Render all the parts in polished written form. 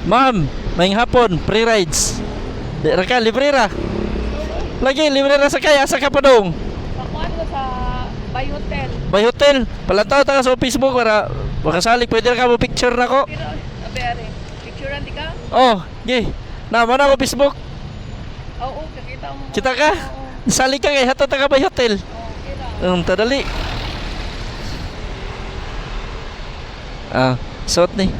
Ma'am, may hapon, free rides. Di ra ka, libre ra. Lagi, libre ra sa kaya, asa ka pa dong? Sa kuan ko sa Bay Hotel. May hotel. Palantaw ta ka sa Facebook para makasali. Pwede ra ka mo picture na ko. Pero, abere, picturean di ka? Oh, gi. Naman ako Facebook. Oo, kakita mo. Kita ka? Oo, Sali ka kay hato ta ka Bay Hotel. okay lang. Tadali. Ah, suot ni.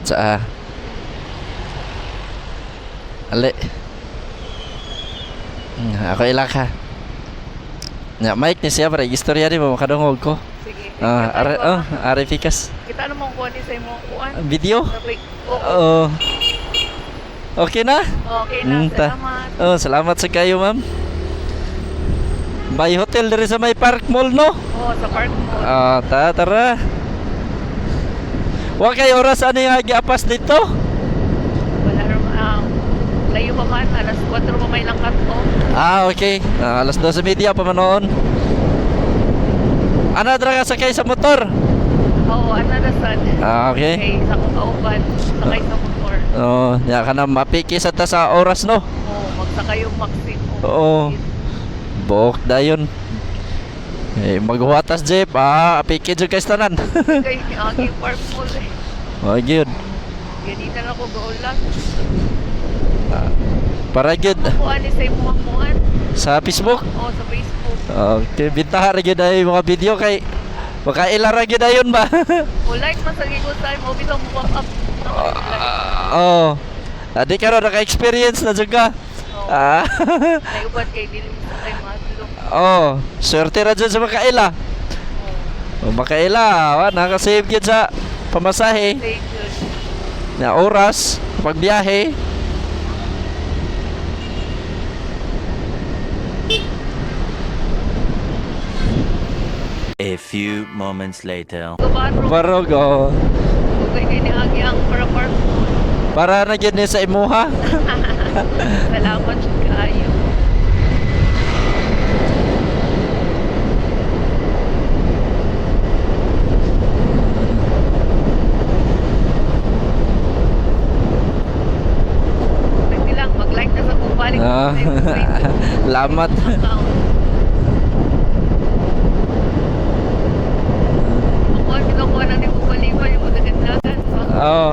Sa Ali. Ako ilak ha. Nya mic ni siya para istorya di mo makadungog ko. Sige. Ari fikas. Kita naman kuan ni sa imong kuan. Video? Sabay. Oo. Oo. Okay na? Okay na, salamat. Oh, salamat sa kayo, ma'am. Bay Hotel diri sa may Park Mall, no? Oo, sa park mo. Ah, tara. Wa kay oras ano yung giapas dito? Wala naman. Layo pa man, alas 4 pa may lang kanto. Ah, okay. Alas 12:30 pa man noon. Ana dra ka sakay sa motor? Oo, anadasan. Ah, okay. Okay, sa kong kauban, sakay sa motor. Oh, ya ka na mapiki sa ta sa oras, no? Oo, magsakay yung maximum. Oo. Bok dayon. Eh, maghuwatas jeep. Ah, apiki jud kay tanan. Kay agi park mo eh. Oh, gyud. Ganito na ako gaulan. Para gyud Kuan ni sa imong kuan. sa Facebook. Oo, sa Facebook. Okay, bintahan ra gyud ay mga video kay baka ilara gyud ayon ba. O like man sa gigot sa mo bitaw mo pop up. Oh. Adi karon naka-experience na jud ka. Ah. Naiuban kay dili sa kay madlong. Oh, swerte ra jud sa makaila. Oh, makaila, wa naka-save gyud sa pamasahe, Thank you. na oras pagbiyahe. A few moments later. Gabaro. Barog oh. Ugay kay ni agi ang para park mo. Para na gyud ni sa imuha. Salamat jud kaayo. Pwede lang, mag-like na sa kung balik Ah. sa iyong Facebook Lamat. account. Ako ang kinukuha na ni Bumaliban yung magagandagan. Oh.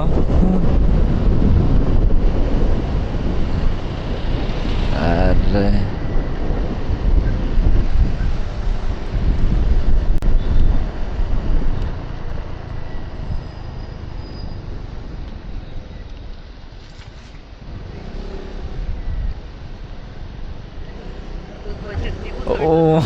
Are. Oo.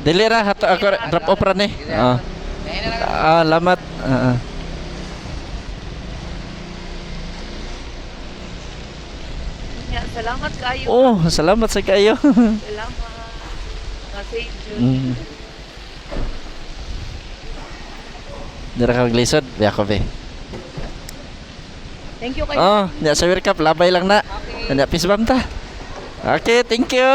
Dili ra hato ako drop off ra ni. Lamat. Ya, salamat kayo. Oh, salamat sa kayo. Salamat. Kasi Mm. Dira ka maglisod, biya ko be. thank you kayo. Oh, nya sa World Cup labay lang na. Okay. Nya pisbam ta. Okay, thank you.